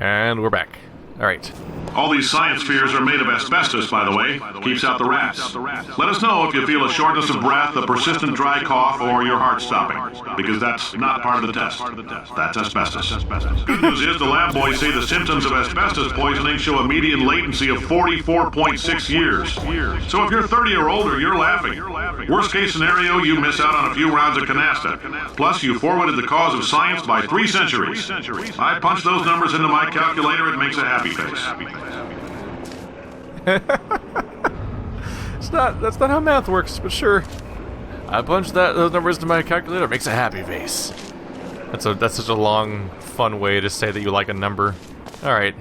And we're back. Alright. All these science spheres are made of asbestos, by the way. Keeps out the rats. Let us know if you feel a shortness of breath, a persistent dry cough, or your heart stopping. Because that's not part of the test. That's asbestos. Good news is the lab boys say the symptoms of asbestos poisoning show a median latency of 44.6 years. So if you're 30 or older, you're laughing. Worst case scenario, you miss out on a few rounds of canasta. Plus, you forwarded the cause of science by 3 centuries. I punch those numbers into my calculator, it makes a happy face. That's not how math works, but sure. I punched those numbers into my calculator, it makes a happy face. That's such a long, fun way to say that you like a number. Alright.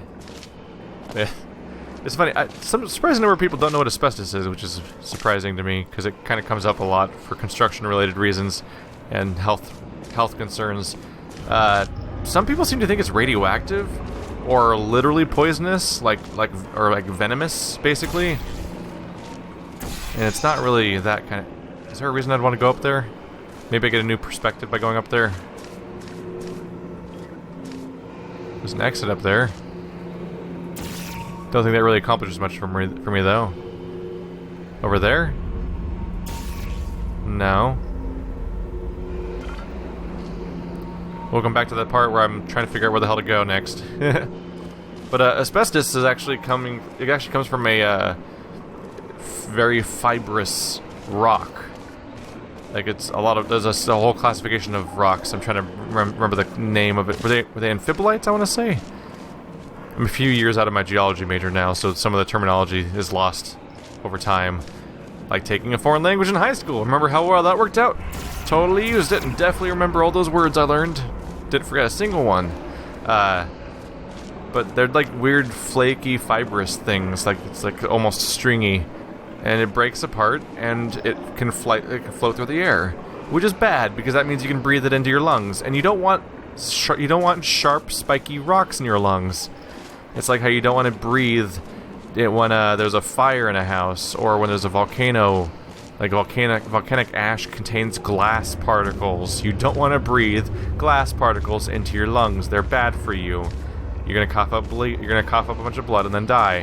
It's funny, some surprising number of people don't know what asbestos is, which is surprising to me, because it kind of comes up a lot for construction-related reasons and health concerns. Some people seem to think it's radioactive, or literally poisonous, like venomous, basically. And it's not really that kind of... Is there a reason I'd want to go up there? Maybe I get a new perspective by going up there. There's an exit up there. Don't think that really accomplishes much for me though. Over there? No. Welcome back to that part where I'm trying to figure out where the hell to go next. But asbestos is actually comes from a very fibrous rock. Like there's a whole classification of rocks. I'm trying to remember the name of it. Were they amphibolites, I want to say? I'm a few years out of my geology major now, so some of the terminology is lost over time. Like taking a foreign language in high school. Remember how well that worked out? Totally used it and definitely remember all those words I learned. Didn't forget a single one. But they're like weird, flaky, fibrous things. It's like almost stringy, and it breaks apart, and it can float through the air, which is bad because that means you can breathe it into your lungs, and you don't want sharp, spiky rocks in your lungs. It's like how you don't want to breathe it when there's a fire in a house, or when there's a volcano. Like volcanic ash contains glass particles. You don't want to breathe glass particles into your lungs. They're bad for you. You're gonna cough up a bunch of blood and then die,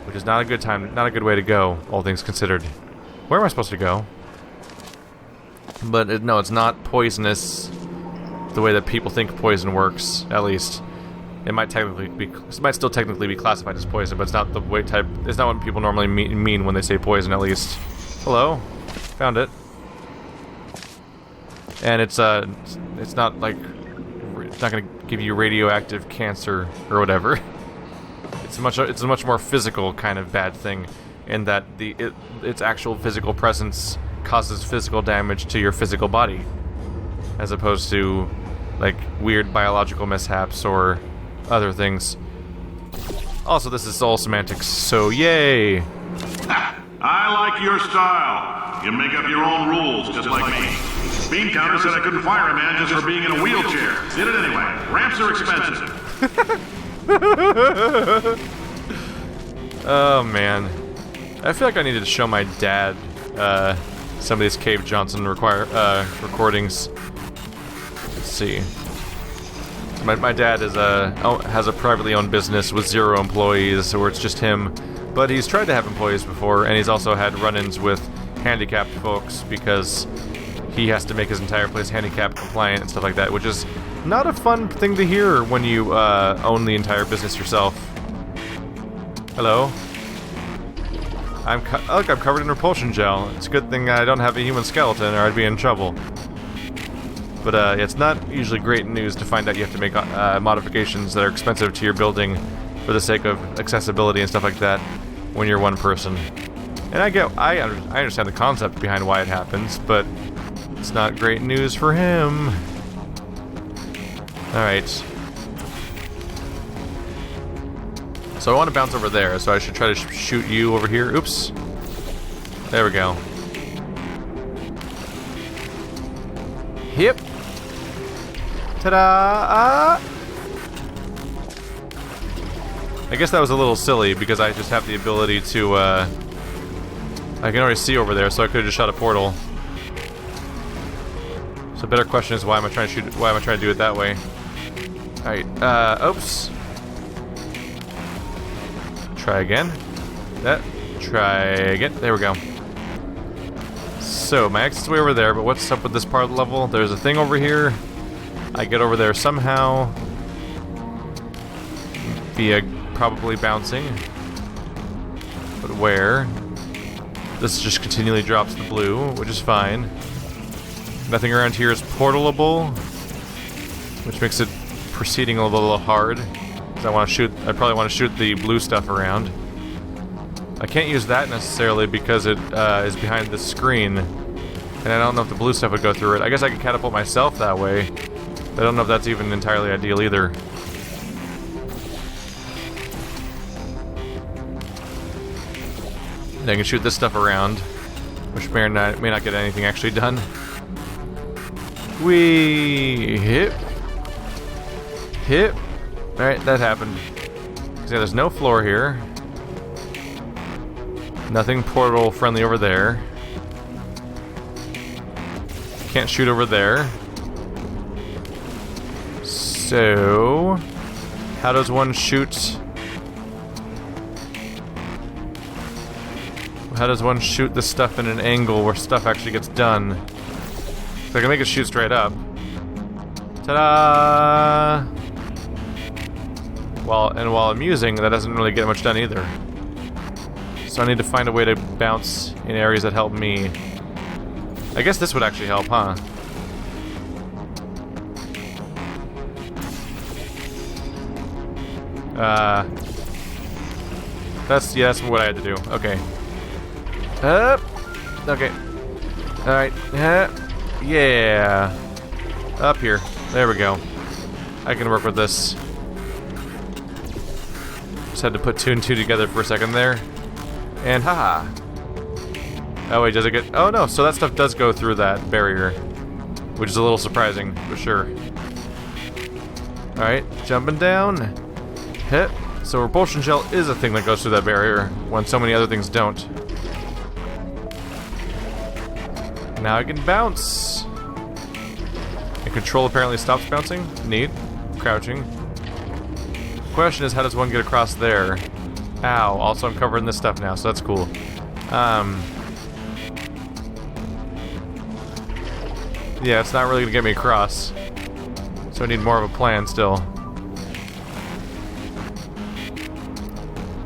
which is not a good way to go, all things considered. Where am I supposed to go? But no, it's not poisonous the way that people think poison works. At least it might still technically be classified as poison, but it's not the way type. It's not what people normally mean when they say poison. At least. Hello, found it. And it's not like, it's not gonna give you radioactive cancer or whatever. It's a much more physical kind of bad thing, in that its actual physical presence causes physical damage to your physical body, as opposed to like weird biological mishaps or other things. Also, this is all semantics, so yay! I like your style. You make up your own rules, just like me. Bean Counter said I couldn't fire a man just for being in a wheelchair. Did it anyway. Ramps are expensive. Oh, man. I feel like I needed to show my dad some of these Cave Johnson recordings. Let's see. My dad has a privately owned business with 0 employees, where it's just him. But he's tried to have employees before, and he's also had run-ins with handicapped folks because he has to make his entire place handicap compliant and stuff like that, which is not a fun thing to hear when you own the entire business yourself. Hello. I'm covered in repulsion gel. It's a good thing I don't have a human skeleton, or I'd be in trouble. But it's not usually great news to find out you have to make modifications that are expensive to your building for the sake of accessibility and stuff like that when you're one person. And I understand the concept behind why it happens, but it's not great news for him. Alright. So I want to bounce over there, so I should try to shoot you over here. Oops. There we go. Yep. Ta-da! I guess that was a little silly, because I just have the ability to, I can already see over there, so I could have just shot a portal. So a better question is, why am I trying to do it that way? Alright, oops. Try again. Try again. There we go. So, my exit's way over there, but what's up with this part of the level? There's a thing over here. I get over there somehow. Via probably bouncing. But where? This just continually drops the blue, which is fine. Nothing around here is portalable, which makes it proceeding a little hard. Because I probably want to shoot the blue stuff around. I can't use that necessarily because it is behind the screen. And I don't know if the blue stuff would go through it. I guess I could catapult myself that way. But I don't know if that's even entirely ideal either. And I can shoot this stuff around, which may not get anything actually done. Hit. Alright, that happened. So there's no floor here. Nothing portal friendly over there. Can't shoot over there. So, how does one shoot? How does one shoot this stuff in an angle where stuff actually gets done? So I can make it shoot straight up. Ta-da! While I'm using, that doesn't really get much done either. So I need to find a way to bounce in areas that help me. I guess this would actually help, huh? That's what I had to do. Okay. Okay. Alright. Yeah. Up here. There we go. I can work with this. Just had to put 2 and 2 together for a second there. And haha. Oh wait, does it get... Oh no, so that stuff does go through that barrier. Which is a little surprising, for sure. Alright, jumping down. Hit. So repulsion shell is a thing that goes through that barrier, when so many other things don't. Now I can bounce. And control apparently stops bouncing. Neat. Crouching. Question is, how does one get across there? Ow. Also, I'm covering this stuff now, so that's cool. Yeah, it's not really gonna get me across. So I need more of a plan still.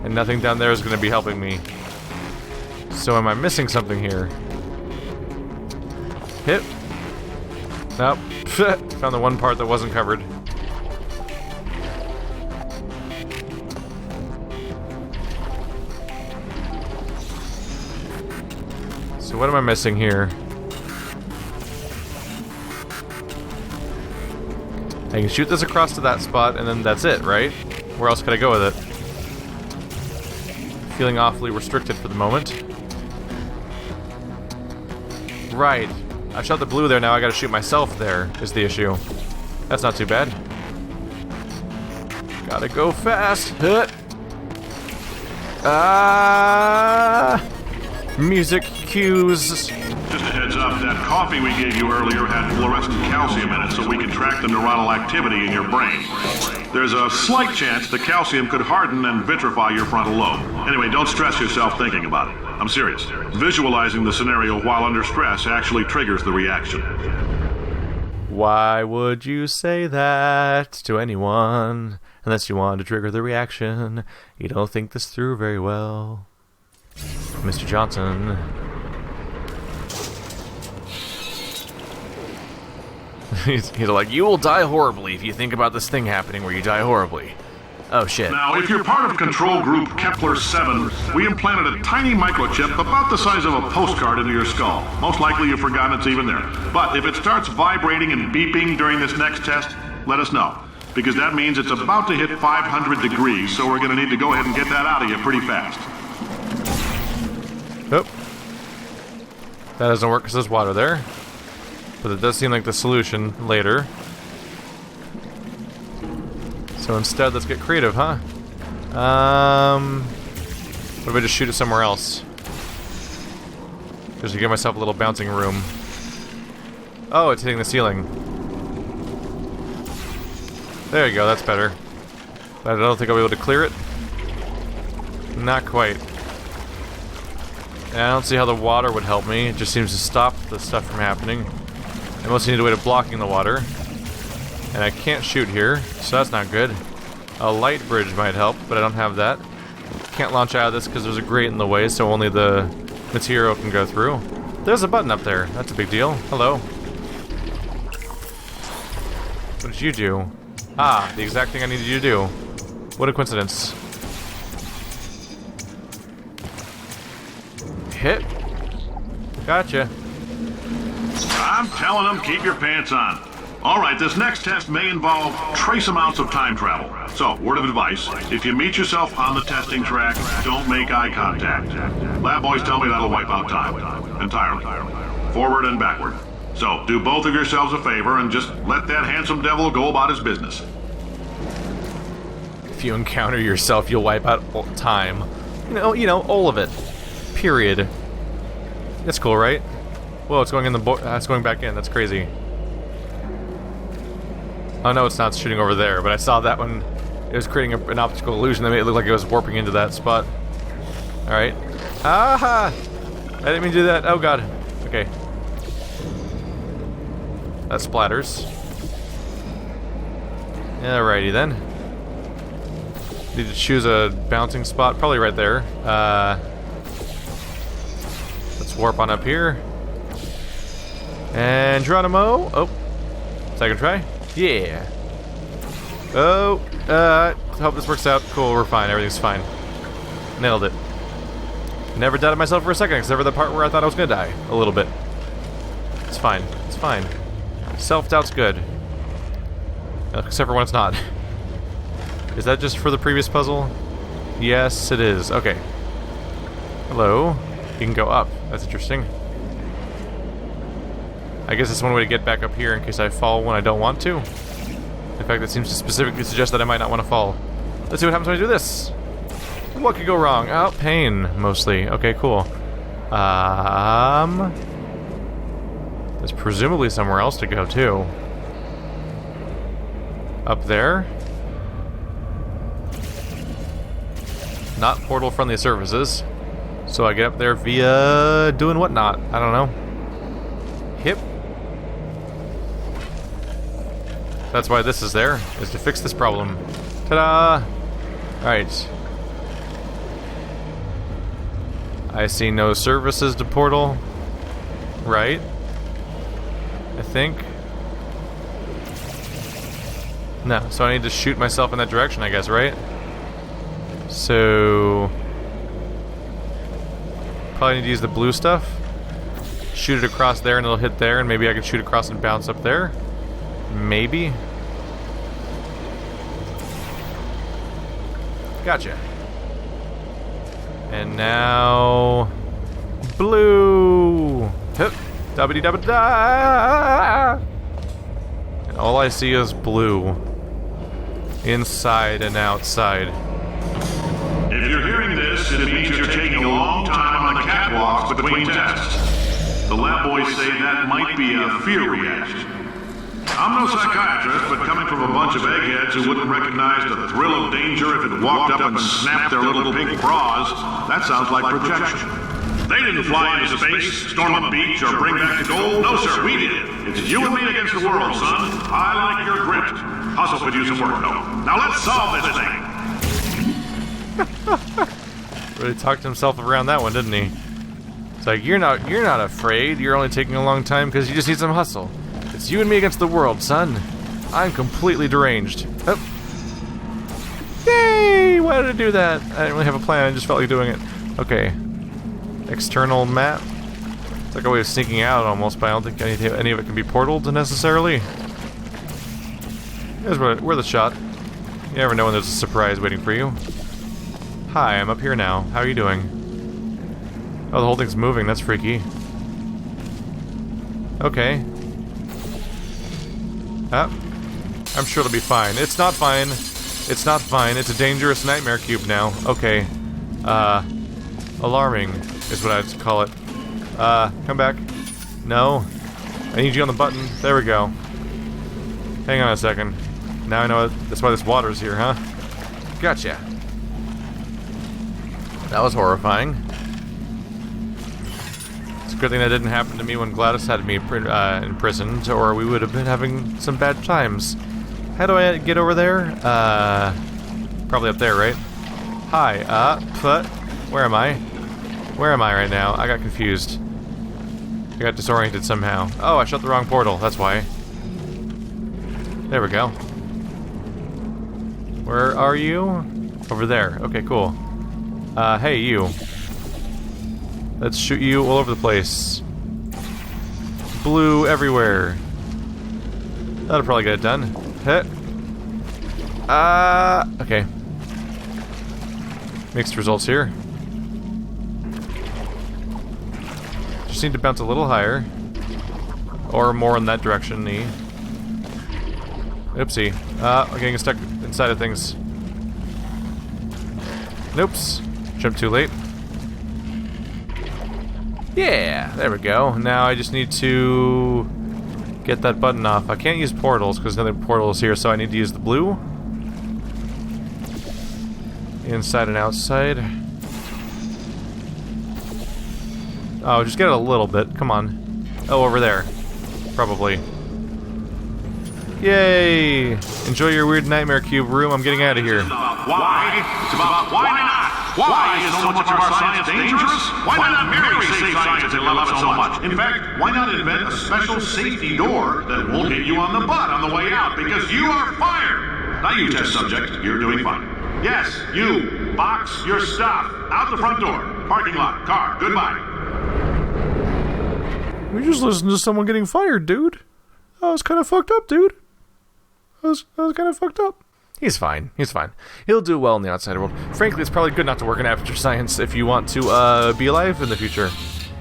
And nothing down there is gonna be helping me. So am I missing something here? Hit. Nope. Found the one part that wasn't covered. So what am I missing here? I can shoot this across to that spot, and then that's it, right? Where else could I go with it? Feeling awfully restricted for the moment. Right. I shot the blue there, now I gotta shoot myself there, is the issue. That's not too bad. Gotta go fast. Music cues. Just a heads up, that coffee we gave you earlier had fluorescent calcium in it, so we can track the neuronal activity in your brain. There's a slight chance the calcium could harden and vitrify your frontal lobe. Anyway, don't stress yourself thinking about it. I'm serious. Visualizing the scenario while under stress actually triggers the reaction. Why would you say that to anyone? Unless you want to trigger the reaction. You don't think this through very well. Mr. Johnson. he's like, you will die horribly if you think about this thing happening where you die horribly. Oh shit. Now, if you're part of control group Kepler-7, we implanted a tiny microchip about the size of a postcard into your skull. Most likely you've forgotten it's even there. But if it starts vibrating and beeping during this next test, let us know. Because that means it's about to hit 500 degrees, so we're going to need to go ahead and get that out of you pretty fast. Oh. That doesn't work because there's water there. But it does seem like the solution later. So instead, let's get creative, huh? What if I just shoot it somewhere else? Just to give myself a little bouncing room. Oh, it's hitting the ceiling. There you go, that's better. But I don't think I'll be able to clear it. Not quite. And I don't see how the water would help me. It just seems to stop the stuff from happening. I mostly need a way to blocking the water. And I can't shoot here, so that's not good. A light bridge might help, but I don't have that. Can't launch out of this because there's a grate in the way, so only the material can go through. There's a button up there. That's a big deal. Hello. What did you do? Ah, the exact thing I needed you to do. What a coincidence. Hit. Gotcha. I'm telling them, keep your pants on. All right, this next test may involve trace amounts of time travel. So, word of advice, if you meet yourself on the testing track, don't make eye contact. Lab boys tell me that'll wipe out time. Entirely. Forward and backward. So, do both of yourselves a favor and just let that handsome devil go about his business. If you encounter yourself, you'll wipe out time. You know, all of it. Period. That's cool, right? Whoa, it's going in the it's going back in. That's crazy. Oh no, it's not shooting over there, but I saw that one. It was creating an optical illusion that made it look like it was warping into that spot. Alright. Aha! I didn't mean to do that. Oh god. Okay. That splatters. Alrighty then. Need to choose a bouncing spot. Probably right there. Let's warp on up here. And Geronimo. Oh. Second try. Yeah. Oh. Hope this works out. Cool, we're fine. Everything's fine. Nailed it. Never doubted myself for a second, except for the part where I thought I was gonna die. A little bit. It's fine. It's fine. Self-doubt's good. Except for when it's not. Is that just for the previous puzzle? Yes, it is. Okay. Hello. You can go up. That's interesting. I guess it's one way to get back up here in case I fall when I don't want to. In fact, that seems to specifically suggest that I might not want to fall. Let's see what happens when I do this. What could go wrong? Oh, pain, mostly. Okay, cool. There's presumably somewhere else to go, too. Up there. Not portal-friendly surfaces. So I get up there via doing whatnot. I don't know. Hip. That's why this is there, is to fix this problem. Ta-da! Alright. I see no services to portal. Right? I think. No, so I need to shoot myself in that direction, I guess, right? So... probably need to use the blue stuff. Shoot it across there and it'll hit there, and maybe I can shoot across and bounce up there. Maybe. Gotcha. And now... blue! Hip! Da-ba-dee-da-ba-da! And all I see is blue. Inside and outside. If you're hearing this, it means you're taking a long time on the catwalks between tests. The lab boys say that might be a fear reaction. I'm no psychiatrist, but coming from a bunch of eggheads who wouldn't recognize the thrill of danger if it walked up and snapped their little pink bras, that sounds like projection. They didn't fly into space, storm a beach, or bring back the gold. No, sir, we did. It's you and me against the world, son. I like your grit. Hustle could use some work, though. Now let's solve this thing. Really talked himself around that one, didn't he? It's like, you're not afraid. You're only taking a long time because you just need some hustle. It's you and me against the world, son. I'm completely deranged. Oh. Yay! Why did I do that? I didn't really have a plan. I just felt like doing it. Okay. External map. It's like a way of sneaking out almost, but I don't think any of it can be portaled necessarily. Here's where the shot. You never know when there's a surprise waiting for you. Hi, I'm up here now. How are you doing? Oh, the whole thing's moving. That's freaky. Okay. I'm sure it'll be fine. It's not fine. It's not fine. It's a dangerous nightmare cube now. Okay. Alarming is what I'd call it. Come back. No. I need you on the button. There we go. Hang on a second. Now I know that's why this water's here, huh? Gotcha. That was horrifying. It's a good thing that didn't happen to me when GLaDOS had me imprisoned, or we would have been having some bad times. How do I get over there? Probably up there, right? Hi, where am I? Where am I right now? I got confused. I got disoriented somehow. Oh, I shut the wrong portal, that's why. There we go. Where are you? Over there. Okay, cool. Hey, you. Let's shoot you all over the place. Blue everywhere. That'll probably get it done. Heh. Okay. Mixed results here. Just need to bounce a little higher. Or more in that direction, Oopsie. I'm getting stuck inside of things. Noops. Jumped too late. Yeah, there we go. Now I just need to get that button off. I can't use portals because another portal is here, so I need to use the blue. Inside and outside. Oh, just get it a little bit. Come on. Oh, over there. Probably. Yay! Enjoy your weird nightmare cube room. I'm getting out of here. Why? It's about why not? Why is so much of our science dangerous? Why not merely save science and love it so much? In fact, why not invent a special safety door that won't hit you on the butt on the way out because you are fired? Now you test subject, you're doing fine. Yes, you. Box your stuff. Out the front door. Parking lot. Car. Goodbye. We just listened to someone getting fired, dude. That was kind of fucked up, dude. That was kind of fucked up. He's fine. He's fine. He'll do well in the outside world. Frankly, it's probably good not to work in Aperture Science if you want to be alive in the future.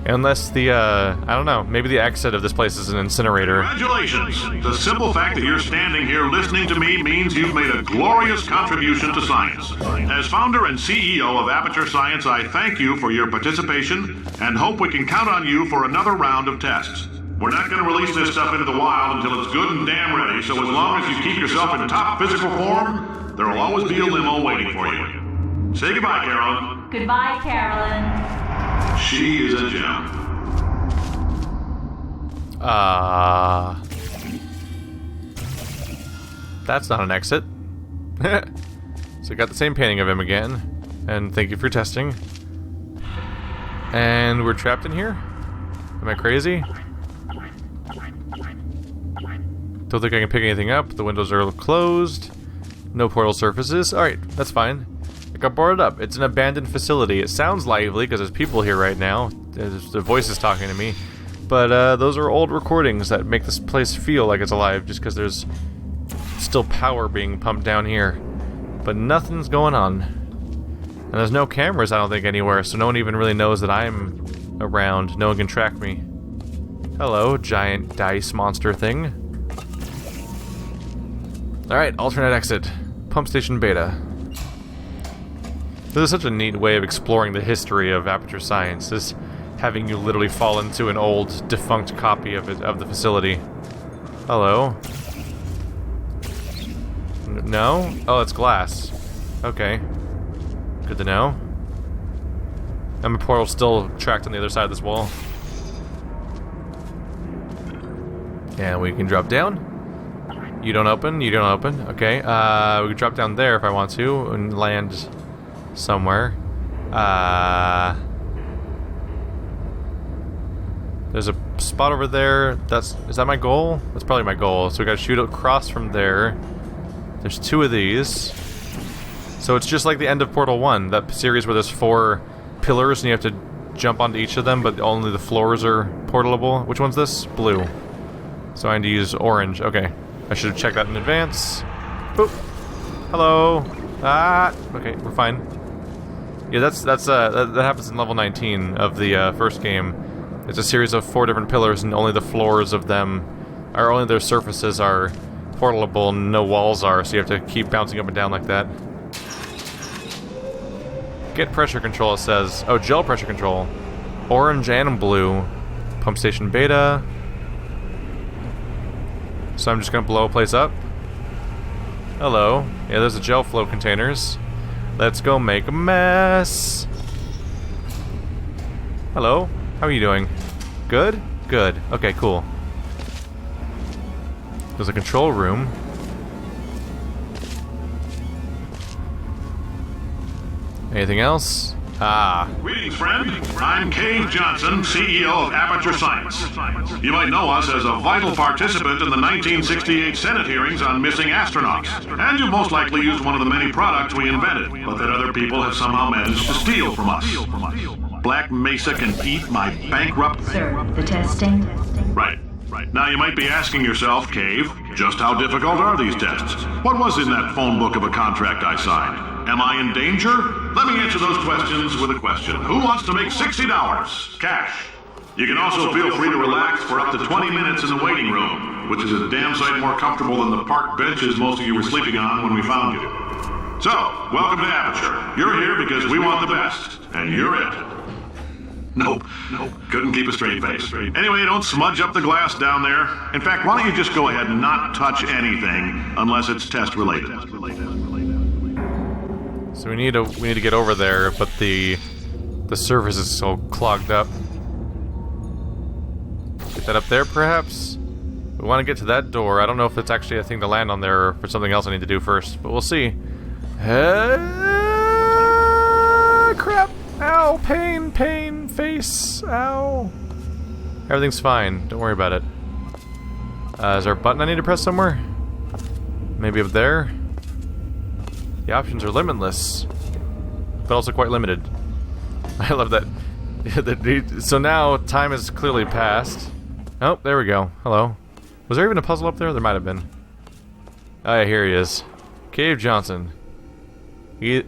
Unless the, I don't know, maybe the exit of this place is an incinerator. Congratulations! The simple fact that you're standing here listening to me means you've made a glorious contribution to science. As founder and CEO of Aperture Science, I thank you for your participation and hope we can count on you for another round of tests. We're not going to release this stuff into the wild until it's good and damn ready, so as long as you keep yourself in top physical form, there will always be a limo waiting for you. Say goodbye, Carolyn. Goodbye, Carolyn. She is a gem. That's not an exit. So I got the same painting of him again. And thank you for testing. And we're trapped in here? Am I crazy? Don't think I can pick anything up. The windows are closed. No portal surfaces. Alright, that's fine. I got boarded up. It's an abandoned facility. It sounds lively because there's people here right now. The voice is talking to me. But those are old recordings that make this place feel like it's alive just because there's still power being pumped down here. But nothing's going on. And there's no cameras, I don't think, anywhere, so no one even really knows that I'm around. No one can track me. Hello, giant dice monster thing. Alright, alternate exit. Pump station beta. This is such a neat way of exploring the history of Aperture Science, is having you literally fall into an old, defunct copy of the facility. Hello. No? Oh, it's glass. Okay. Good to know. And my portal's still tracked on the other side of this wall. And we can drop down. You don't open, you don't open. Okay, we can drop down there if I want to and land somewhere. There's a spot over there. Is that my goal? That's probably my goal. So we gotta shoot across from there. There's 2 of these. So it's just like the end of Portal 1, that series where there's 4 pillars and you have to jump onto each of them, but only the floors are portalable. Which one's this? Blue. So I need to use orange. Okay. I should have checked that in advance. Boop. Hello. Okay, we're fine. Yeah, that happens in level 19 of the first game. It's a series of 4 different pillars, and only the floors of them, or only their surfaces are portalable, and no walls are. So you have to keep bouncing up and down like that. Get pressure control. It says, oh, gel pressure control. Orange and blue. Pump station beta. So I'm just gonna blow a place up. Hello. Yeah, there's the gel flow containers. Let's go make a mess. Hello. How are you doing? Good? Good. Okay, cool. There's a control room. Anything else? Ah. Greetings, friend. I'm Cave Johnson, CEO of Aperture Science. You might know us as a vital participant in the 1968 Senate hearings on missing astronauts. And you've most likely used one of the many products we invented, but that other people have somehow managed to steal from us. Black Mesa can eat my bankrupt... Sir, the testing. Right. Now you might be asking yourself, Cave, just how difficult are these tests? What was in that phone book of a contract I signed? Am I in danger? Let me answer those questions with a question. Who wants to make $60? Cash. You can also feel free to relax for up to 20 minutes in the waiting room, which is a damn sight more comfortable than the park benches most of you were sleeping on when we found you. So, welcome to Aperture. You're here because we want the best, and you're it. Nope. Couldn't keep a straight face. Anyway, don't smudge up the glass down there. In fact, why don't you just go ahead and not touch anything unless it's test related. So we need to get over there, but the surface is so clogged up. Get that up there, perhaps? We want to get to that door. I don't know if it's actually a thing to land on there or if it's something else I need to do first, but we'll see. Crap! Ow! Pain! Face! Ow! Everything's fine. Don't worry about it. Is there a button I need to press somewhere? Maybe up there? The options are limitless, but also quite limited. I love that. So now, time has clearly passed. Oh, there we go. Hello. Was there even a puzzle up there? There might have been. Oh, yeah, here he is. Cave Johnson. He's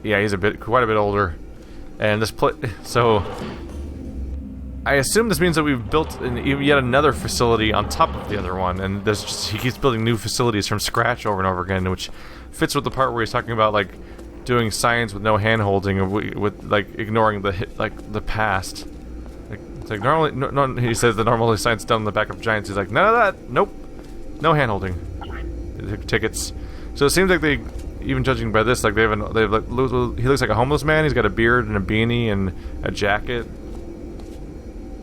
quite a bit older. And this so I assume this means that we've built yet another facility on top of the other one, and he keeps building new facilities from scratch over and over again, which fits with the part where he's talking about like doing science with no hand-holding, or with like ignoring the past. It's like normally, no, he says the normally science done in the back of giants. He's like, none of that. Nope, no hand-holding. Tickets. So it seems like they. Even judging by this, like he looks like a homeless man. He's got a beard and a beanie and a jacket.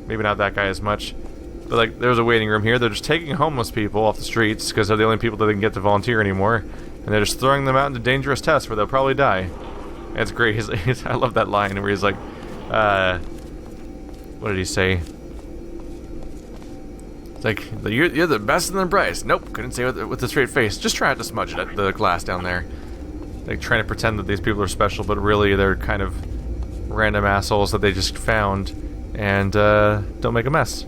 Maybe not that guy as much, but like there's a waiting room here. They're just taking homeless people off the streets because they're the only people that they can get to volunteer anymore, and they're just throwing them out into dangerous tests where they'll probably die. And it's great. I love that line where he's like, what did he say? It's like, you're the best and the brightest. Nope, couldn't say with a straight face. Just try to smudge it at the glass down there. Like trying to pretend that these people are special, but really they're kind of random assholes that they just found, and don't make a mess.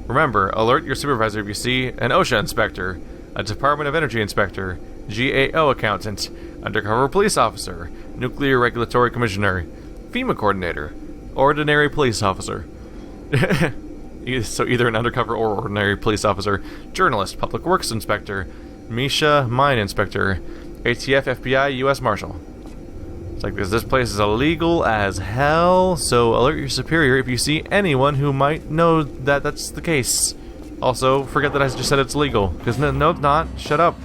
Remember, alert your supervisor if you see an OSHA inspector, a Department of Energy inspector, GAO accountant, undercover police officer, nuclear regulatory commissioner, FEMA coordinator, ordinary police officer. So either an undercover or ordinary police officer, journalist, public works inspector, Misha mine inspector, ATF, FBI, U.S. Marshal. It's like, this place is illegal as hell, so alert your superior if you see anyone who might know that that's the case. Also, forget that I just said it's legal, because no, it's not. Shut up.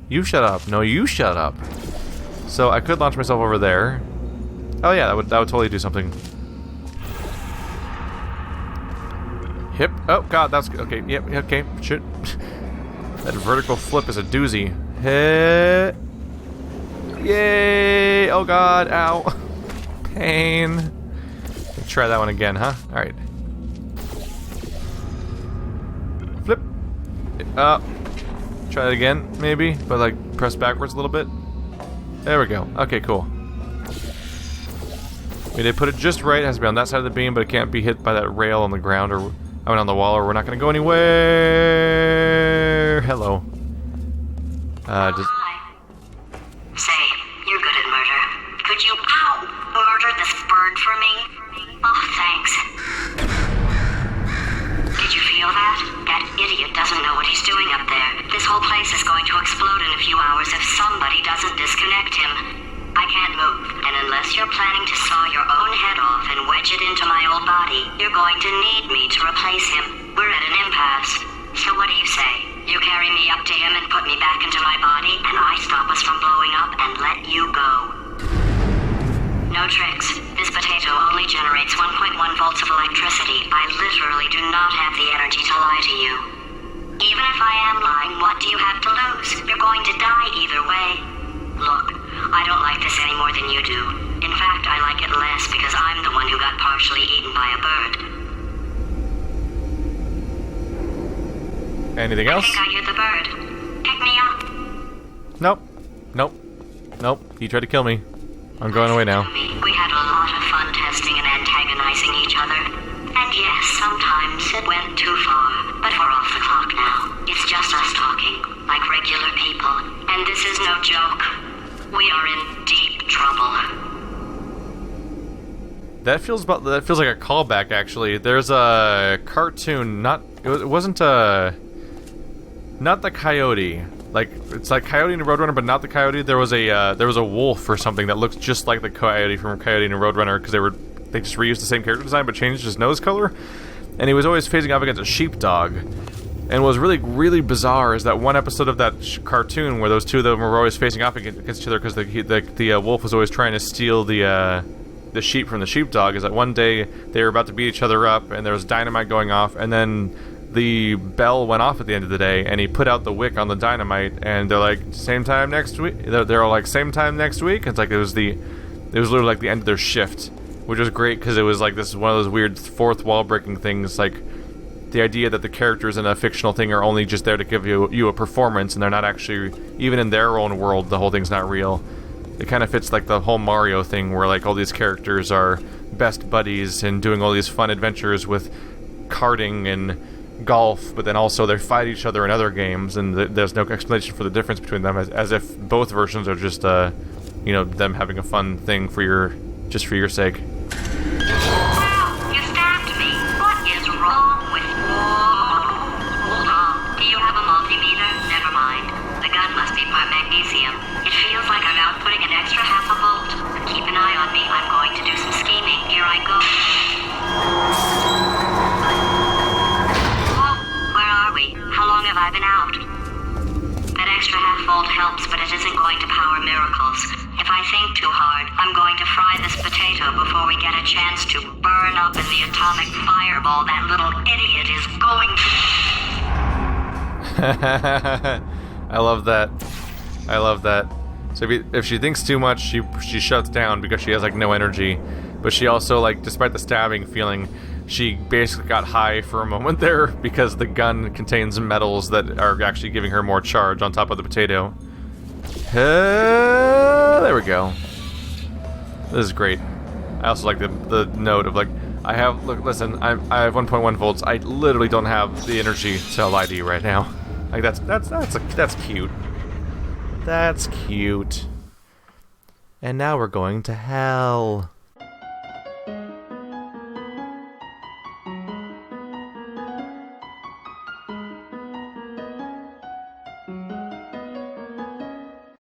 You shut up. No, you shut up. So I could launch myself over there. Oh yeah, that would totally do something. Hip. Oh god, that's okay. Yep. Okay. Shit. That vertical flip is a doozy. Hit. Yay! Oh god, ow. Pain. Let's try that one again, huh? Alright. Flip. Try it again, maybe, but like press backwards a little bit. There we go. Okay, cool. I mean, they put it just right. It has to be on that side of the beam, but it can't be hit by that rail on the ground or on the wall, or we're not going to go anywhere. Hello. Just... Hi. Say, you're good at murder. Could you, murder this bird for me? Oh, thanks. Did you feel that? That idiot doesn't know what he's doing up there. This whole place is going to explode in a few hours if somebody doesn't disconnect him. I can't move, and unless you're planning to saw your own head off and wedge it into my old body, you're going to need me to replace him. We're at an impasse. So what do you say? You carry me up to him and put me back into my body, and I stop us from blowing up and let you go. No tricks. This potato potato only generates 1.1 volts of electricity. I literally do not have the energy to lie to you. Even if I am lying, what do you have to lose? You're going to die either way. Look, I don't like this any more than you do. In fact, I like it less because I'm the one who got partially eaten by a bird. Anything else? I think I hear the bird. Pick me up. Nope. Nope. Nope. You tried to kill me. I'm going away now. We had a lot of fun testing and antagonizing each other. And yes, sometimes it went too far. But we're off the clock now. It's just us talking, like regular people. And this is no joke. We are in deep trouble. That feels like a callback. Actually, there's a cartoon. It wasn't not the coyote. Like, it's like Coyote and Roadrunner, but not the coyote. There was a wolf or something that looks just like the coyote from Coyote and Roadrunner because they just reused the same character design but changed his nose color. And he was always facing off against a sheepdog. And what was really, really bizarre is that one episode of that cartoon where those two of them were always facing off against each other because the wolf was always trying to steal the sheep from the sheepdog. Is that one day they were about to beat each other up and there was dynamite going off, and then the bell went off at the end of the day, and he put out the wick on the dynamite, and they're like, same time next week. They're all like, same time next week. It's like it was literally like the end of their shift, which was great because it was like this is one of those weird fourth wall breaking things, like the idea that the characters in a fictional thing are only just there to give you a performance, and they're not actually, even in their own world, the whole thing's not real. It kind of fits like the whole Mario thing where like all these characters are best buddies and doing all these fun adventures with karting and golf, but then also they fight each other in other games, and there's no explanation for the difference between them, as if both versions are just them having a fun thing for your sake. Wow, you stabbed me. What is wrong with you? Hold on. Do you have a multimeter? Never mind. The gun must be part magnesium. It feels like I'm outputting an extra half a volt. Keep an eye on me. I'm going to do some scheming. Here I go. How long have I been out? That extra half volt helps, but it isn't going to power miracles. If I think too hard, I'm going to fry this potato before we get a chance to burn up in the atomic fireball that little idiot is going to... I love that. I love that. So if she thinks too much, she shuts down because she has like no energy. But she also, like, despite the stabbing feeling, she basically got high for a moment there because the gun contains metals that are actually giving her more charge on top of the potato. There we go. This is great. I also like the note of like, I have 1.1 volts. I literally don't have the energy to lie to you right now. Like that's cute. That's cute. And now we're going to hell.